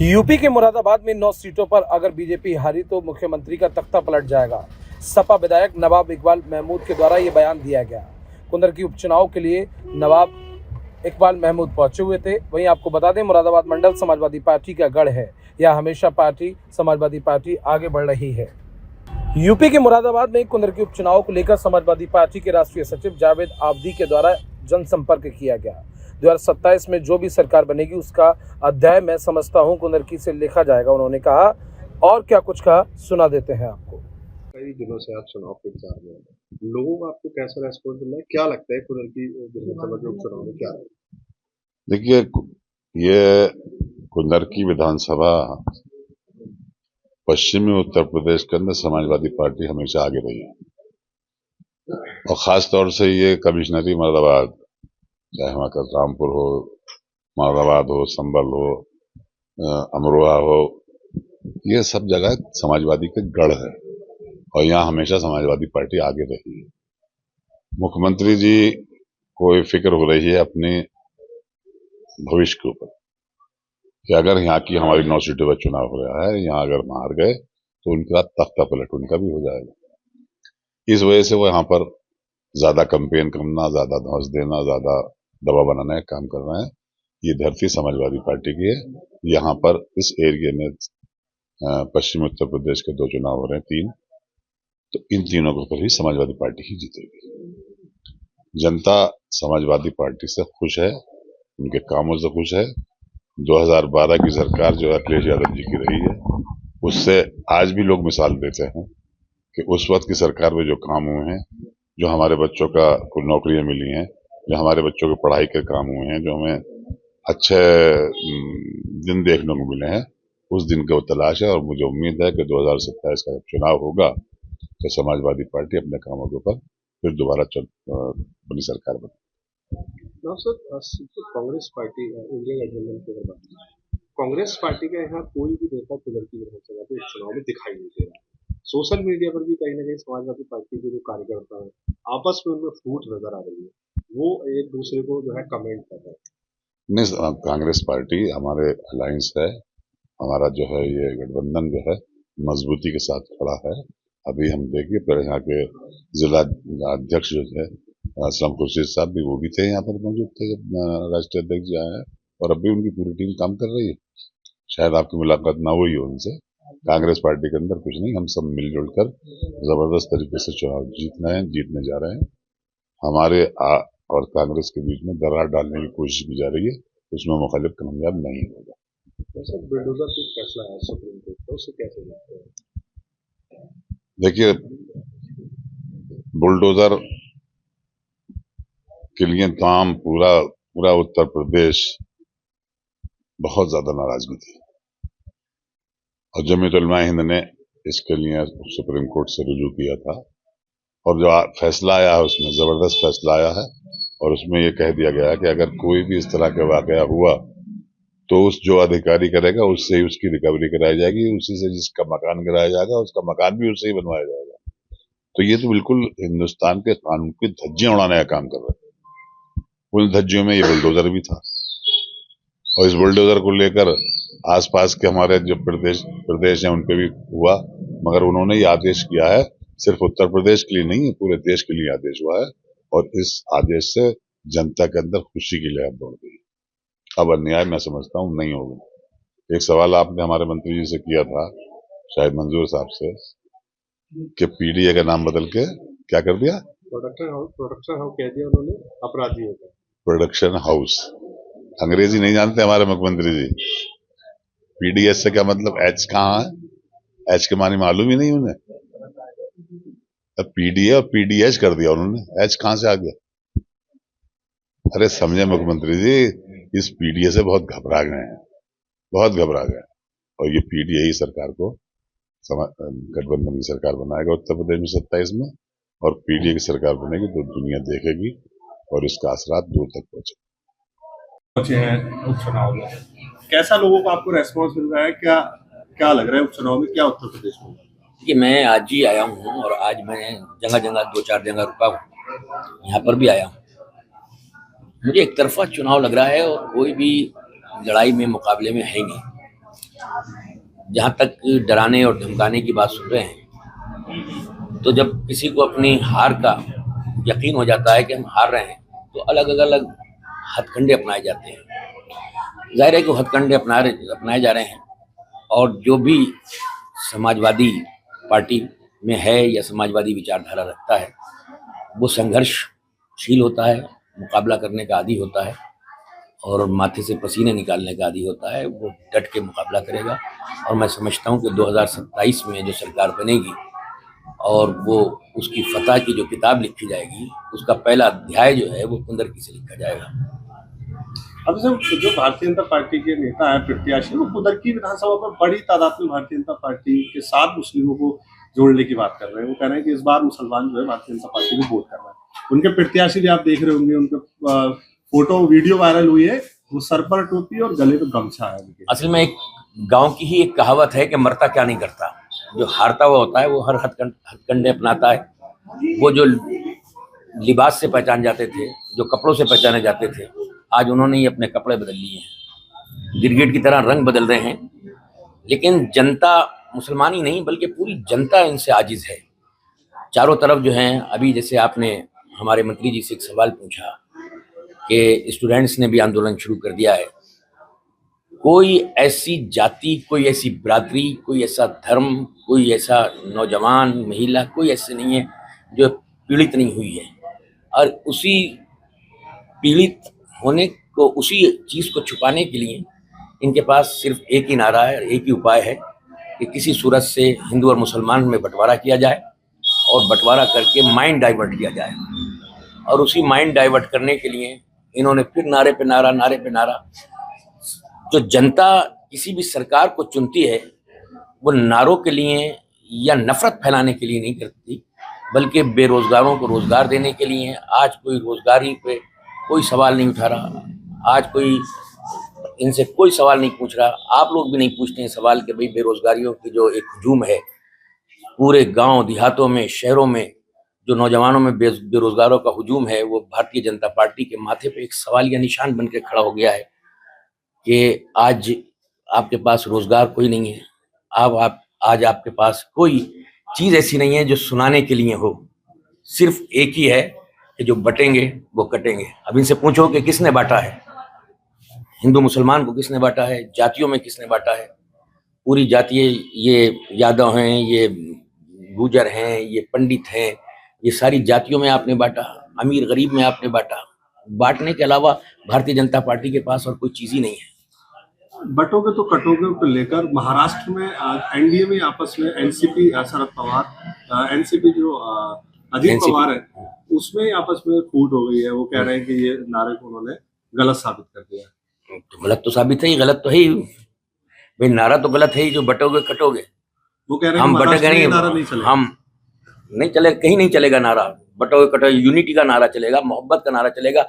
UP के मुरादाबाद में 9 सीटों पर अगर बीजेपी हारी तो मुख्यमंत्री का तख्ता पलट जाएगा। सपा विधायक नवाब इकबाल महमूद के द्वारा ये बयान दिया गया। कुंदरकी उपचुनाव के लिए नवाब इकबाल महमूद पहुंचे हुए थे। वहीं आपको बता दें, मुरादाबाद मंडल समाजवादी पार्टी का गढ़ है। यह हमेशा समाजवादी पार्टी आगे बढ़ रही है। यूपी के मुरादाबाद में कुंदरकी उपचुनाव को लेकर समाजवादी पार्टी के राष्ट्रीय सचिव जावेद आबदी के द्वारा जनसंपर्क किया गया। 2027 में जो भी सरकार बनेगी उसका अध्याय मैं समझता हूं कुंदरकी से लिखा जाएगा, उन्होंने कहा। और क्या कुछ कहा, सुना देते हैं आपको। कई दिनों से आप चुनाव प्रचार में हैं। लोगों का आपको कैसा रेस्पॉन्स मिला है? क्या लगता है कुंदरकी विधानसभा के उपचुनाव में क्या है? देखिए, ये कुंदरकी विधानसभा पश्चिमी उत्तर प्रदेश के अंदर समाजवादी पार्टी हमेशा आगे रही है और खास तौर से ये कमिश्नरी मुरादाबाद, चाहे वहां का रामपुर हो, मुरादाबाद हो, संभल हो, अमरोहा हो, ये सब जगह समाजवादी के गढ़ है और यहाँ हमेशा समाजवादी पार्टी आगे रही है। मुख्यमंत्री जी को ये फिक्र हो रही है अपने भविष्य के ऊपर कि अगर यहाँ की हमारी 9 सीटों पर चुनाव हो रहा है, यहाँ अगर हार गए तो उनका तख्ता पलट उनका भी हो जाएगा। इस वजह से वो यहाँ पर ज्यादा कैंपेन करना, ज्यादा धौंस देना, ज्यादा दबाव बनाने का काम कर रहे हैं। ये धरती समाजवादी पार्टी की है। यहाँ पर इस एरिया में पश्चिमी उत्तर प्रदेश के 2 चुनाव हो रहे हैं, 3, तो इन तीनों के ऊपर ही समाजवादी पार्टी ही जीतेगी। जनता समाजवादी पार्टी से खुश है, उनके कामों से खुश है। 2012 की सरकार जो अखिलेश यादव जी की रही है, उससे आज भी लोग मिसाल देते हैं कि उस वक्त की सरकार में जो काम हुए हैं, जो हमारे बच्चों का कुछ नौकरियां मिली हैं, जो हमारे बच्चों की पढ़ाई के काम हुए हैं, जो हमें अच्छे दिन देखने को मिले हैं, उस दिन की वो तलाश है। और मुझे उम्मीद है कि 2027 का जब चुनाव होगा तो समाजवादी पार्टी अपने कामों के ऊपर फिर दोबारा अपनी सरकार बने। कांग्रेस पार्टी इंडिया गठबंधन की अगर बात करें, कांग्रेस पार्टी का यहाँ कोई भी नेता कुंदरकी विधानसभा के उपचुनाव में दिखाई नहीं दे रहा। सोशल मीडिया पर भी कहीं ना कहीं समाजवादी पार्टी के जो कार्यकर्ता हैं आपस में उनमें फूट नजर आ रही है, वो एक दूसरे को जो है कमेंट कर रहे हैं। नहीं, कांग्रेस पार्टी हमारे अलायंस है, हमारा जो है ये गठबंधन जो है मजबूती के साथ खड़ा है। अभी हम देखिए, पर यहाँ के जिला अध्यक्ष जो है असलम खुर्शीद साहब भी, वो भी थे यहाँ पर मौजूद थे जब राष्ट्रीय अध्यक्ष जी आए हैं, और अभी उनकी पूरी टीम काम कर रही है। शायद आपकी मुलाकात ना हुई हो उनसे। कांग्रेस पार्टी के अंदर कुछ नहीं, हम सब मिलजुल कर जबरदस्त तरीके से चुनाव जीतने जा रहे हैं। हमारे और कांग्रेस के बीच में दरार डालने की कोशिश की जा रही है, उसमें मुखालिफ कामयाब नहीं होगा। बुलडोजर का फैसला है सुप्रीम कोर्ट का, उसे कैसे देखते हैं? देखिए, बुलडोजर के लिए तमाम पूरा उत्तर प्रदेश बहुत ज्यादा नाराजगी थी और जमीयत उलमा हिंद ने इसके लिए सुप्रीम कोर्ट से रुजू किया था और जो फैसला आया है उसमें जबरदस्त फैसला आया है और उसमें यह कह दिया गया है कि अगर कोई भी इस तरह का वाकया हुआ तो उस जो अधिकारी करेगा उससे ही उसकी रिकवरी कराई जाएगी, उसी से जिसका मकान गिराया जाएगा उसका मकान भी उससे ही बनवाया जाएगा। तो ये तो बिल्कुल हिंदुस्तान के कानून की धज्जियां उड़ाने का काम कर रहे हैं। उन धज्जियों में ये बुलडोजर भी था और इस बुलडोजर को लेकर आसपास के हमारे जो प्रदेश हैं उनपे भी हुआ, मगर उन्होंने ये आदेश किया है सिर्फ उत्तर प्रदेश के लिए नहीं, पूरे देश के लिए आदेश हुआ है और इस आदेश से जनता के अंदर खुशी की लहर दौड़ गई। अब अन्याय मैं समझता हूं नहीं होगा। एक सवाल आपने हमारे मंत्री जी से किया था, शायद मंजूर साहब से, कि पीडीए का नाम बदल के क्या कर दिया, प्रोडक्शन हाउस कह दिया उन्होंने, अपराधी होगा प्रोडक्शन हाउस। अंग्रेजी नहीं जानते हमारे मुख्यमंत्री जी। पीडीएस से क्या मतलब, एच कहाँ है, एच के मानी मालूम ही नहीं उन्हें। पीडीए और पीडीएच कर दिया उन्होंने, एच कहां से आ गया। अरे समझे मुख्यमंत्री जी, इस पीडीए से बहुत घबरा गए हैं, बहुत घबरा गए। और ये पीडीए ही सरकार को गठबंधन की सरकार बनाएगा उत्तर प्रदेश में 27 में, और पीडीए की सरकार बनेगी तो दुनिया देखेगी और इसका असरात दूर तक पहुंचे हैं उपचुनाव में। कैसा लोगों को आपको रेस्पॉन्स मिल रहा है? क्या क्या लग रहा है उपचुनाव में क्या उत्तर प्रदेश में? कि मैं आज ही आया हूँ और आज मैं जगह जगह 2-4 जगह रुका हूँ, यहाँ पर भी आया हूँ। मुझे एक तरफा चुनाव लग रहा है और कोई भी लड़ाई में मुकाबले में है नहीं। जहाँ तक डराने और धमकाने की बात सुन रहे हैं, तो जब किसी को अपनी हार का यकीन हो जाता है कि हम हार रहे हैं, तो अलग अलग हथकंडे अपनाए जाते हैं। जाहिर है कि हथकंडे अपनाए जा रहे हैं, और जो भी समाजवादी पार्टी में है या समाजवादी विचारधारा रखता है, वो संघर्षशील होता है, मुकाबला करने का आदी होता है, और माथे से पसीने निकालने का आदी होता है। वो डट के मुकाबला करेगा, और मैं समझता हूँ कि 2027 में जो सरकार बनेगी और वो उसकी फतह की जो किताब लिखी जाएगी, उसका पहला अध्याय जो है वो कुंदरकी से लिखा जाएगा। अब जो भारतीय जनता पार्टी के नेता है, प्रत्याशी, वो कुंदरकी विधानसभा में बड़ी तादाद में भारतीय जनता पार्टी के साथ मुस्लिमों को जोड़ने की बात कर रहे हैं। वो कह रहे हैं कि इस बार मुसलमान जो है भारतीय जनता पार्टी को वोट कर रहा है। उनके प्रत्याशी भी आप देख रहे होंगे, उनके फोटो वीडियो वायरल हुई है, वो सर पर टोपी और गले पे गमछा है उनके। असल में एक गांव की ही एक कहावत है कि मरता क्या नहीं करता। जो हारता हुआ होता है वो हर हथकंडे अपनाता है। वो जो लिबास से पहचान जाते थे, जो कपड़ों से पहचाने जाते थे, आज उन्होंने ही अपने कपड़े बदल लिए हैं, गिरगिट की तरह रंग बदल रहे हैं। लेकिन जनता, मुसलमान ही नहीं बल्कि पूरी जनता इनसे आजिज है। चारों तरफ जो है, अभी जैसे आपने हमारे मंत्री जी से एक सवाल पूछा कि स्टूडेंट्स ने भी आंदोलन शुरू कर दिया है। कोई ऐसी जाति, कोई ऐसी बिरादरी, कोई ऐसा धर्म, कोई ऐसा नौजवान, महिला, कोई ऐसे नहीं है जो पीड़ित नहीं हुई है। और उसी पीड़ित होने को, उसी चीज़ को छुपाने के लिए इनके पास सिर्फ एक ही नारा है, एक ही उपाय है कि किसी सूरत से हिंदू और मुसलमान में बंटवारा किया जाए, और बंटवारा करके माइंड डाइवर्ट किया जाए। और उसी माइंड डाइवर्ट करने के लिए इन्होंने फिर नारे पे नारा। जो जनता किसी भी सरकार को चुनती है, वो नारों के लिए या नफरत फैलाने के लिए नहीं करती, बल्कि बेरोजगारों को रोजगार देने के लिए। आज कोई रोजगारी पे कोई सवाल नहीं उठा रहा, आज कोई इनसे कोई सवाल नहीं पूछ रहा। आप लोग भी नहीं पूछते हैं सवाल कि भाई बेरोजगारियों की जो एक हुजूम है पूरे गांव देहातों में, शहरों में, जो नौजवानों में बेरोजगारों का हुजूम है, वो भारतीय जनता पार्टी के माथे पे एक सवाल या निशान बन के खड़ा हो गया है कि आज आपके पास रोजगार कोई नहीं है। आज आपके पास कोई चीज ऐसी नहीं है जो सुनाने के लिए हो। सिर्फ एक ही है कि जो बटेंगे वो कटेंगे। अब इनसे पूछो कि किसने बांटा है, हिंदू मुसलमान को किसने बांटा है, जातियों में किसने बांटा है। पूरी जातियाँ, ये यादव हैं, ये गुजर हैं, ये पंडित हैं, ये सारी जातियों में आपने बांटा, अमीर गरीब में आपने बांटा। बांटने के अलावा भारतीय जनता पार्टी के पास और कोई चीज ही नहीं है। बटोगे तो कटोगे को लेकर महाराष्ट्र में एनडीए में आपस में एनसीपी, शरद पवार, एनसीपी जो अजीत पवार है, उसमें आपस में फूट हो गई है। वो कह रहे हैं कि ये नारे को उन्होंने गलत साबित कर दिया। तो गलत तो साबित है ही, गलत तो है ही भाई, नारा तो गलत है ही। जो बटोगे कटोगे, वो कह रहे हैं हम बटेंगे नहीं, नारा नहीं चलेगा। हम नहीं चले, कहीं नहीं चलेगा नारा। बटोगे कटोगे, यूनिटी का नारा चलेगा, मोहब्बत का नारा चलेगा।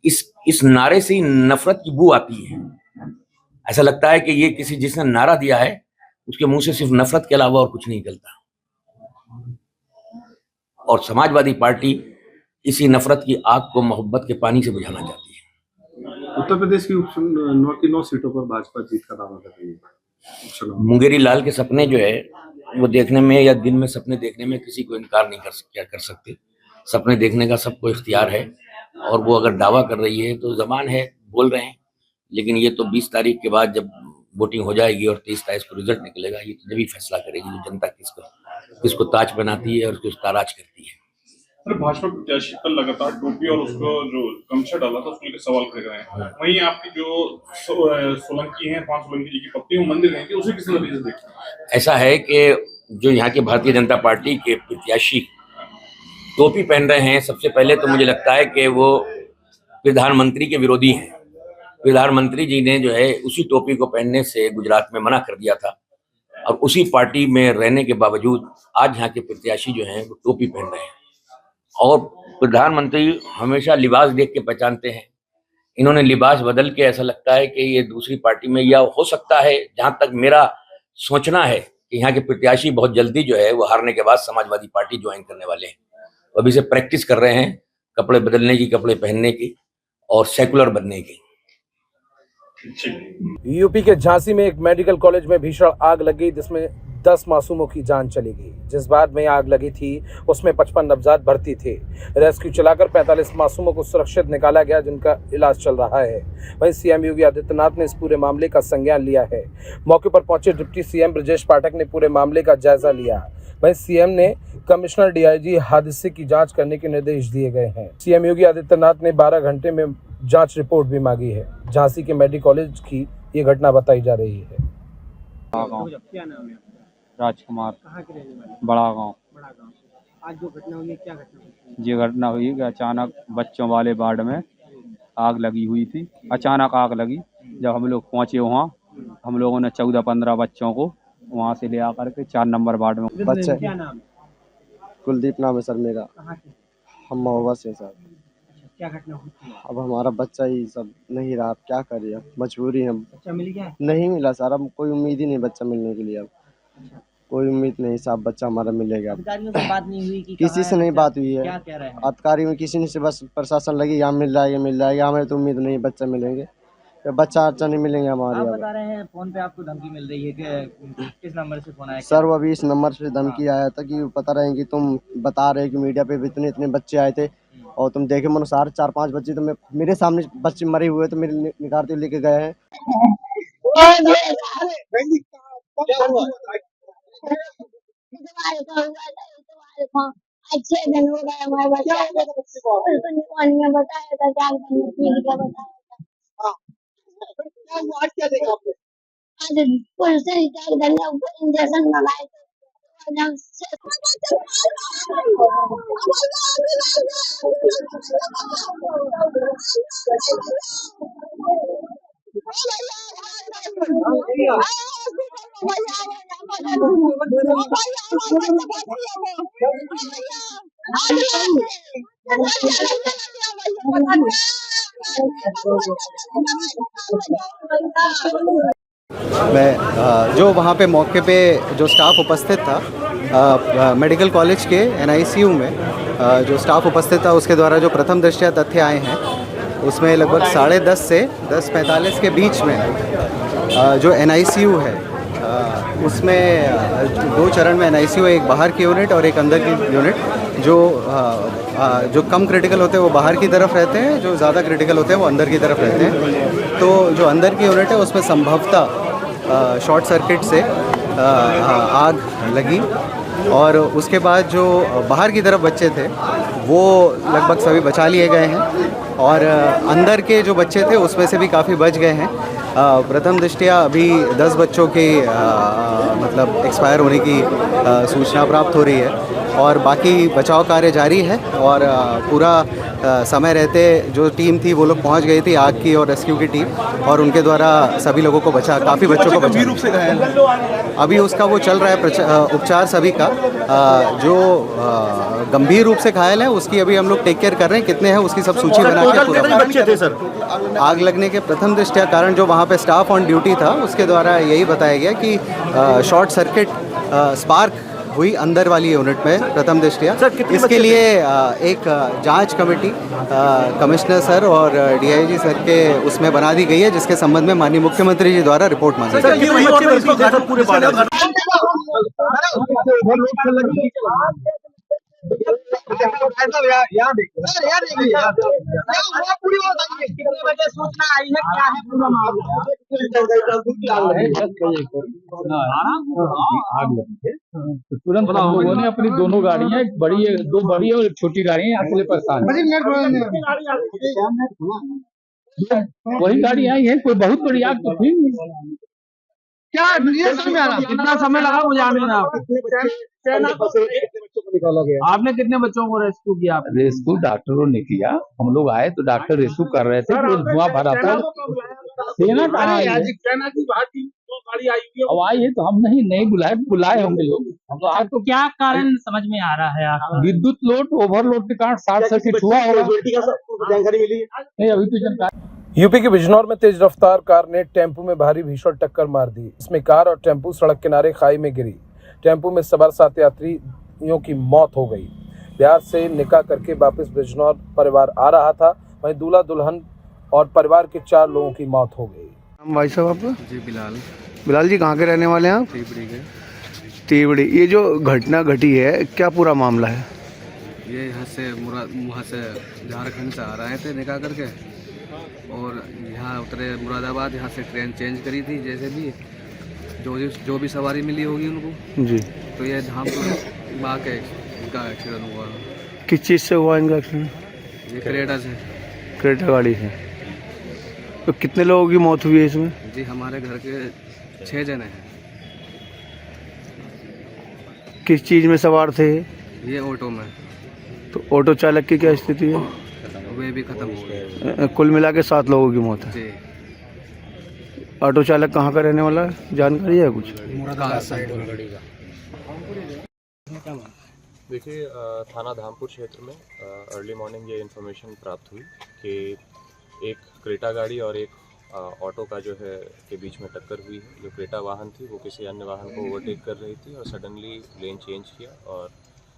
इस नारे से ही नफरत की बू आती है। ऐसा लगता है कि ये किसी जिसने नारा दिया है उसके मुंह से सिर्फ नफरत के अलावा और कुछ नहीं निकलता। और समाजवादी पार्टी इसी नफरत की आग को मोहब्बत के पानी से बुझाना चाहती है। उत्तर प्रदेश की 9 सीटों पर भाजपा जीत का दावा कर रही है। मुंगेरी लाल के सपने जो है वो देखने में या दिन में सपने देखने में किसी को इनकार नहीं कर सकते। सपने देखने का सबको इख्तियार है, और वो अगर दावा कर रही है तो जबान है, बोल रहे हैं। लेकिन ये तो 20 तारीख के बाद जब वोटिंग हो जाएगी और 23 तारीख को रिजल्ट निकलेगा, ये तो जब फैसला करेगी जो जनता किसको ताज बनाती है और किसको ताराज करती है। भाजपा प्रत्याशी पर लगातार टोपी और उसको जो गमछा डाला था उसको लेकर सवाल खड़े कर रहे हैं। वहीं आपकी जो सोलंकी है, 5 सोलंकी जी की पत्नी, वो मंदिर गई थी, उसे किस नतीजे से देखते हैं? ऐसा है कि जो यहाँ के भारतीय जनता पार्टी के प्रत्याशी टोपी पहन रहे हैं, सबसे पहले तो मुझे लगता है कि वो प्रधानमंत्री के विरोधी हैं। प्रधानमंत्री जी ने जो है उसी टोपी को पहनने से गुजरात में मना कर दिया था, और उसी पार्टी में रहने के बावजूद आज यहाँ के प्रत्याशी जो हैं वो टोपी पहन रहे हैं। और प्रधानमंत्री हमेशा लिबास देख के पहचानते हैं। इन्होंने लिबास बदल के, ऐसा लगता है कि ये दूसरी पार्टी में, या हो सकता है जहाँ तक मेरा सोचना है कि यहाँ के प्रत्याशी बहुत जल्दी जो है वो हारने के बाद समाजवादी पार्टी ज्वाइन करने वाले हैं। अभी से प्रैक्टिस कर रहे हैं कपड़े बदलने की, कपड़े पहनने की और सेकुलर बनने की। यूपी के झांसी में एक मेडिकल कॉलेज में भीषण आग लग गई, जिसमें 10 मासूमों की जान चली गई। जिस बार में आग लगी थी उसमें 55 नवजात भर्ती थे। रेस्क्यू चलाकर 45 मासूमों को सुरक्षित निकाला गया, जिनका इलाज चल रहा है। वहीं सीएम योगी आदित्यनाथ ने इस पूरे मामले का संज्ञान लिया है। मौके पर पहुंचे डिप्टी सीएम ब्रजेश पाठक ने पूरे मामले का जायजा लिया। वहीं सीएम ने कमिश्नर डीआईजी हादसे की जांच करने के निर्देश दिए गए हैं। सीएम योगी आदित्यनाथ ने 12 घंटे में जांच रिपोर्ट भी मांगी है। झांसी के मेडिकल कॉलेज की ये घटना बताई जा रही है। क्या नाम है? राजकुमार, कहाँ के रहने वाले? बड़ा गांव। बड़ा गाँव। आज जो घटना हुई है, क्या घटना हुई? ये घटना हुई कि अचानक बच्चों वाले वार्ड में आग लगी हुई थी। अचानक आग लगी। जब हम लोग पहुंचे वहाँ, हम लोगों ने 14-15 बच्चों को वहाँ से ले आकर के 4 नंबर वार्ड में। बच्चे क्या नाम है? कुलदीप नाम है सर मेरा। कहाँ के? हम महुआ से सर। अच्छा, क्या घटना हुई थी? अब हमारा बच्चा ही सब नहीं रहा, अब क्या करिए, अब मजबूरी है। बच्चा मिल गया? नहीं मिला सर, अब कोई उम्मीद ही नहीं बच्चा मिलने के लिए। अब अच्छा, कोई उम्मीद नहीं साहब, बच्चा हमारा मिलेगा। अब अधिकारियों से बात नहीं हुई कि किसी से नहीं बात हुई है। क्या कह रहे हैं? अधिकारी में किसी ने से बस प्रशासन लगी यहाँ मिल जाएगा, हमें तो उम्मीद नहीं बच्चा मिलेंगे। बच्चा अच्छा नहीं मिलेंगे हमारे। आप अब बता रहे हैं फोन पे आपको धमकी मिल रही है कि किस नंबर से फोन आया? सर वो अभी इस नंबर से धमकी आया था कि पता रहे कि तुम बता रहे कि मीडिया पे भी इतने बच्चे आए थे और तुम देखे अनुसार 4-5 बच्चे तो मेरे सामने बच्चे मरे हुए तो मेरे निकालते लेके गए हैं। अच्छे दिन हो गए हमारे बच्चा में बताया था क्या बताया था। आज पुलिस से इंजेक्शन लगाए मैं जो वहाँ पे मौके पे जो स्टाफ उपस्थित था मेडिकल कॉलेज के NICU में जो स्टाफ उपस्थित था उसके द्वारा जो प्रथम दृष्टया तथ्य आए हैं उसमें लगभग 10:30 से 10:45 के बीच में जो NICU है उसमें 2 चरण में NICU, एक बाहर की यूनिट और एक अंदर की यूनिट। जो कम क्रिटिकल होते हैं वो बाहर की तरफ रहते हैं, जो ज़्यादा क्रिटिकल होते हैं वो अंदर की तरफ रहते हैं। तो जो अंदर की यूनिट है उसमें संभवतः शॉर्ट सर्किट से आग लगी और उसके बाद जो बाहर की तरफ बच्चे थे वो लगभग सभी बचा लिए गए हैं और अंदर के जो बच्चे थे उसमें से भी काफ़ी बच गए हैं। प्रथम दृष्टया अभी 10 बच्चों के मतलब एक्सपायर होने की सूचना प्राप्त हो रही है और बाकी बचाव कार्य जारी है और पूरा समय रहते जो टीम थी वो लोग पहुंच गई थी, आग की और रेस्क्यू की टीम, और उनके द्वारा सभी लोगों को बचा, काफ़ी बच्चों को बचा। रूप से अभी उसका वो चल रहा है उपचार सभी का। जो गंभीर रूप से घायल है उसकी अभी हम लोग टेक केयर कर रहे हैं, कितने हैं उसकी सब सूची बना के पूरा। बच्चे थे सर? आग लगने के प्रथम दृष्टया कारण जो वहाँ पे स्टाफ ऑन ड्यूटी था उसके द्वारा यही बताया गया कि शॉर्ट सर्किट स्पार्क हुई अंदर वाली यूनिट में प्रथम दृष्टया। इसके लिए एक जांच कमेटी कमिश्नर सर और DIG सर के उसमें बना दी गई है, जिसके संबंध में माननीय मुख्यमंत्री जी द्वारा रिपोर्ट मांगी तुरंत हम लोगों ने अपनी दोनों गाड़ियां, एक बड़ी है, 2 बड़ी और एक छोटी गाड़ियां यहाँ से परेशान। वही गाड़ी आई है, कोई बहुत बड़ी आग तो थी क्या? कितना समय लगा बुझाने में? आपने कितने बच्चों को रेस्क्यू किया? रेस्क्यू डॉक्टरों ने किया, हम लोग आए तो डॉक्टर रेस्क्यू कर रहे थे, तो धुआं भरा था। सेना कहाँ आई है? अब आई है तो हम नहीं बुलाए होंगे लोग। हम तो आज तो क्या कारण समझ में आ रहा है आपको? विद्युत लोड ओवरलोड के कारण शॉर्ट सर्किट हुआ होगा। जानकारी मिली नहीं अभी तो जानकारी। यूपी के बिजनौर में तेज रफ्तार कार ने टेम्पू में भारी भीषण टक्कर मार दी। इसमें कार और टेम्पू सड़क किनारे खाई में गिरी। टेम्पू में सवार 7 यात्रियों की मौत हो गई। बिहार से निकाह करके वापस बिजनौर परिवार आ रहा था, वहीं दूल्हा दुल्हन और परिवार के 4 लोगों की मौत हो गई। भाई साहब आपका? जी बिलाल, बिलाल जी कहाँ के रहने वाले हैं आप? तिबड़ी के। तीवड़ी। ये जो घटना घटी है क्या पूरा मामला है? ये यहाँ से झारखंड से आ रहे थे निकाह करके और यहाँ उतरे मुरादाबाद। यहाँ से ट्रेन चेंज करी थी जैसे भी जो भी सवारी मिली होगी उनको जी। तो ये धामपुर वहाँ के इनका एक्सीडेंट हुआ। किस चीज़ से हुआ इनका एक्सीडेंट? ये क्रेटा से। क्रेटा गाड़ी से। तो कितने लोगों की मौत हुई है इसमें? जी हमारे घर के 6 जने हैं। किस चीज़ में सवार थे? ये ऑटो में। तो ऑटो चालक की क्या स्थिति है? वे भी खत्म हो गए। कुल मिला के 7 लोगों की मौत है। जी। ऑटो चालक कहाँ का रहने वाला है, जानकारी है कुछ? देखिए, थाना धामपुर क्षेत्र में अर्ली मॉर्निंग ये इन्फॉर्मेशन प्राप्त हुई कि एक क्रेटा गाड़ी और एक ऑटो का जो है के बीच में टक्कर हुई है। जो क्रेटा वाहन थी वो किसी अन्य वाहन को ओवरटेक कर रही थी और सडनली लेन चेंज किया और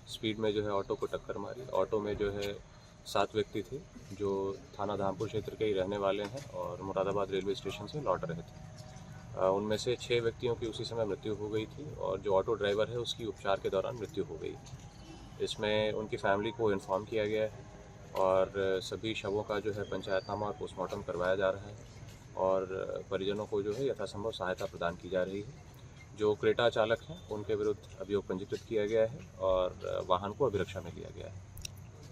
स्पीड में जो है ऑटो को टक्कर मारी। ऑटो में जो है 7 व्यक्ति थे जो थाना धामपुर क्षेत्र के ही रहने वाले हैं और मुरादाबाद रेलवे स्टेशन से लौट रहे थे। उनमें से 6 व्यक्तियों की उसी समय मृत्यु हो गई थी और जो ऑटो ड्राइवर है उसकी उपचार के दौरान मृत्यु हो गई। इसमें उनकी फैमिली को इन्फॉर्म किया गया है और सभी शवों का जो है पंचायतनामा और पोस्टमार्टम करवाया जा रहा है और परिजनों को जो है यथासंभव सहायता प्रदान की जा रही है। जो क्रेटा चालक हैं उनके विरुद्ध अभियोग पंजीकृत किया गया है और वाहन को अभिरक्षा में लिया गया है।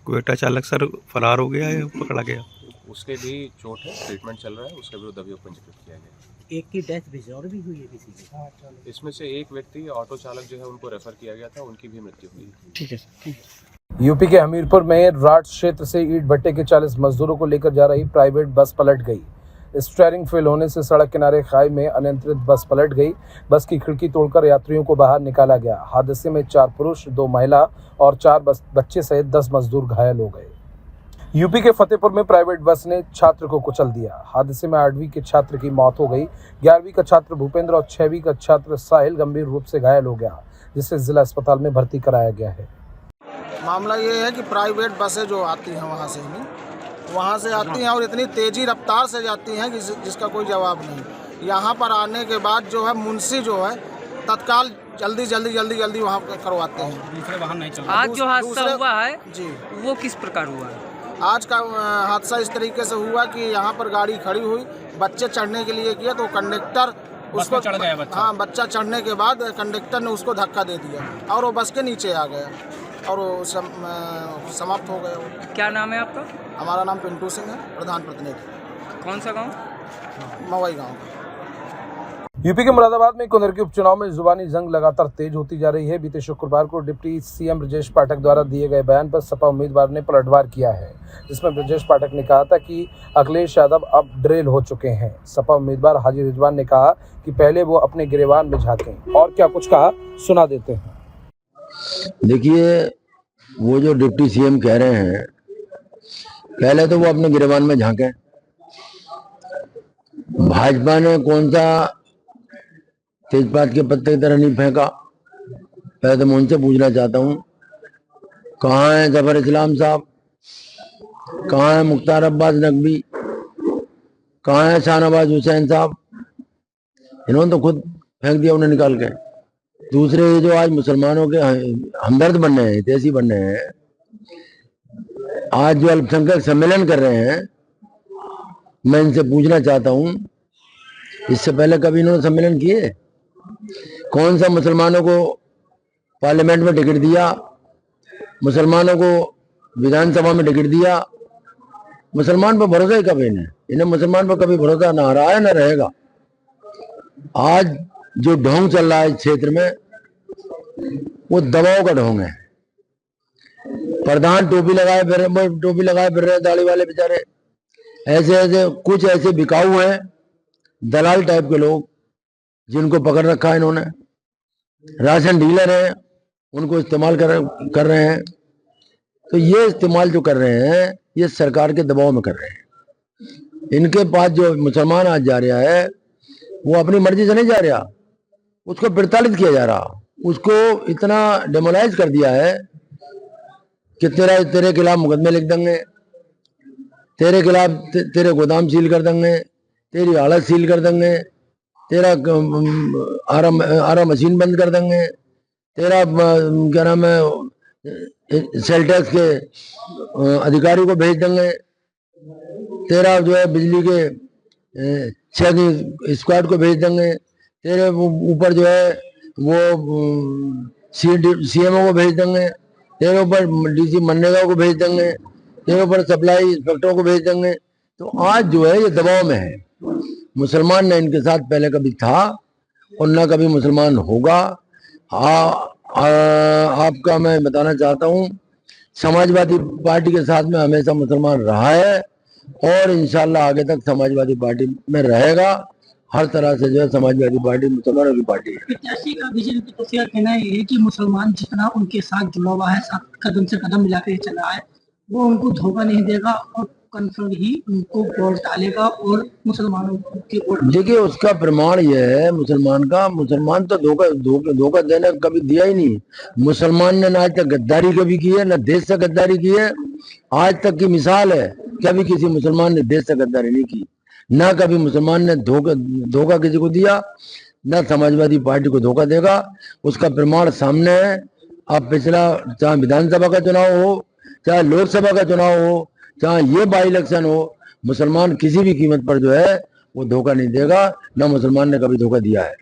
क्रेटा चालक सर फरार हो गया है, पकड़ा गया? उसके भी चोट है, ट्रीटमेंट चल रहा है, उसके विरुद्ध अभियोग पंजीकृत किया गया है। एक की डेथ भी और भी हुई है किसी की? इसमें से एक व्यक्ति ऑटो चालक जो है उनको रेफर किया गया था, उनकी भी मृत्यु हुई। ठीक है सर। यूपी के हमीरपुर में राट क्षेत्र से ईंट भट्टे के 40 मजदूरों को लेकर जा रही प्राइवेट बस पलट गई। स्टीयरिंग फेल होने से सड़क किनारे खाई में अनियंत्रित बस पलट गई। बस की खिड़की तोड़कर यात्रियों को बाहर निकाला गया। हादसे में 4 पुरुष, 2 महिला और 4 बच्चे सहित 10 मजदूर घायल हो गए। यूपी के फतेहपुर में प्राइवेट बस ने छात्र को कुचल दिया। हादसे में 8वीं के छात्र की मौत हो गई। 11वीं का छात्र भूपेंद्र और 6वीं का छात्र साहिल गंभीर रूप से घायल हो गया, जिसे जिला अस्पताल में भर्ती कराया गया है। मामला ये है कि प्राइवेट बसें जो आती हैं वहाँ से आती हैं और इतनी तेज़ी रफ्तार से जाती हैं कि जिसका कोई जवाब नहीं। यहाँ पर आने के बाद जो है मुंशी जो है तत्काल जल्दी वहाँ करवाते हैं। दूसरे वाहन नहीं चलते। आज जो हादसा हुआ है जी वो किस प्रकार हुआ है? आज का हादसा इस तरीके से हुआ कि यहाँ पर गाड़ी खड़ी हुई, बच्चे चढ़ने के लिए किया तो कंडक्टर उसको चढ़ गया बच्चा। हाँ, बच्चा चढ़ने के बाद कंडक्टर ने उसको धक्का दे दिया और वो बस के नीचे आ गया और वो समाप्त हो गया। क्या नाम है आपका? हमारा नाम पिंटू सिंह है, प्रधान प्रतिनिधि। कौन सा गांव? मवई गांव। यूपी के मुरादाबाद में कुंदर के उपचुनाव में जुबानी जंग लगातार तेज होती जा रही है। बीते शुक्रवार को डिप्टी सीएम ब्रजेश पाठक द्वारा दिए गए बयान पर सपा उम्मीदवार ने पलटवार किया है, जिसमें ब्रजेश पाठक ने कहा था कि अखिलेश यादव अब ड्रिल हो चुके हैं। सपा उम्मीदवार हाजी रिजवान ने कहा कि पहले वो अपने गिरेबान में झांकें। और क्या कुछ कहा, सुना देते हैं। देखिए, वो जो डिप्टी सीएम कह रहे हैं, पहले तो वो अपने गिरेबान में झांके। भाजपा ने कौन सा तेजपात के पत्ते की तरह नहीं फेंका? पहले तो मैं उनसे पूछना चाहता हूँ, कहाँ है जफर इस्लाम साहब, कहाँ है मुख्तार अब्बास नकवी, कहाँ है शाहनवाज हुसैन साहब? इन्होंने तो खुद फेंक दिया उन्हें निकाल के। दूसरे ये जो आज मुसलमानों के हमदर्द बनने हैं, हितैषी बनने हैं, आज जो अल्पसंख्यक सम्मेलन कर रहे हैं, मैं इनसे पूछना चाहता हूं, इससे पहले कभी इन्होंने सम्मेलन किए? कौन सा मुसलमानों को पार्लियामेंट में टिकट दिया, मुसलमानों को विधानसभा में टिकट दिया? मुसलमान पर भरोसा ही कभी नहीं। इन्हें मुसलमान पर कभी भरोसा ना रहा है ना रहेगा। आज जो ढोंग चल रहा है इस क्षेत्र में, वो दबाव का ढोंग है। प्रधान टोपी लगाए फिर रहे, दाढ़ी वाले बेचारे ऐसे कुछ ऐसे बिकाऊ हैं, दलाल टाइप के लोग, जिनको पकड़ रखा है इन्होंने। राशन डीलर हैं, उनको इस्तेमाल कर रहे हैं। तो ये इस्तेमाल जो कर रहे हैं, ये सरकार के दबाव में कर रहे हैं। इनके पास जो मुसलमान आज जा रहा है, वो अपनी मर्जी से नहीं जा रहा, उसको प्रताड़ित किया जा रहा, उसको इतना डेमोलाइज कर दिया है कि तेरे खिलाफ मुकदमे लिख देंगे, तेरे खिलाफ तेरे गोदाम सील कर देंगे, तेरी हालत सील कर देंगे, तेरा आरा मशीन बंद कर देंगे, तेरा क्या नाम है सेल टैक्स के अधिकारी को भेज देंगे, तेरा जो है बिजली के चेकिंग स्क्वाड को भेज देंगे, तेरे ऊपर जो है वो सीएमओ को भेज देंगे, तेरे ऊपर डीसी मनरेगा को भेज देंगे, तेरे ऊपर सप्लाई इंस्पेक्टरों को भेज देंगे। तो आज जो है ये दबाव में है। मुसलमान ने इनके साथ पहले कभी था और न कभी मुसलमान होगा। आपका मैं बताना चाहता हूँ, समाजवादी पार्टी के साथ में हमेशा मुसलमान रहा है और इंशाल्लाह आगे तक समाजवादी पार्टी में रहेगा। हर तरह से जो है समाजवादी पार्टी मुसलमानों की पार्टी है। प्रत्याशी का बीजेपी का कहना है कि मुसलमान जितना उनके साथ जुड़ा हुआ है, साथ कदम से कदम मिलाकर चला है, वो उनको धोखा नहीं देगा और कन्फर्म ही उनको वोट डालेगा और मुसलमानों के वोट। देखिए उसका प्रमाण यह है मुसलमान तो धोखा देने कभी दिया ही नहीं। मुसलमान ने आज तक गद्दारी कभी की है, न देश से गद्दारी की है। आज तक की मिसाल है, कभी किसी मुसलमान ने देश से गद्दारी नहीं की, ना कभी मुसलमान ने धोखा किसी को दिया, ना समाजवादी पार्टी को धोखा देगा। उसका प्रमाण सामने है। अब पिछला चाहे विधानसभा का चुनाव हो, चाहे लोकसभा का चुनाव हो, चाहे ये बाई इलेक्शन हो, मुसलमान किसी भी कीमत पर जो है वो धोखा नहीं देगा, ना मुसलमान ने कभी धोखा दिया है।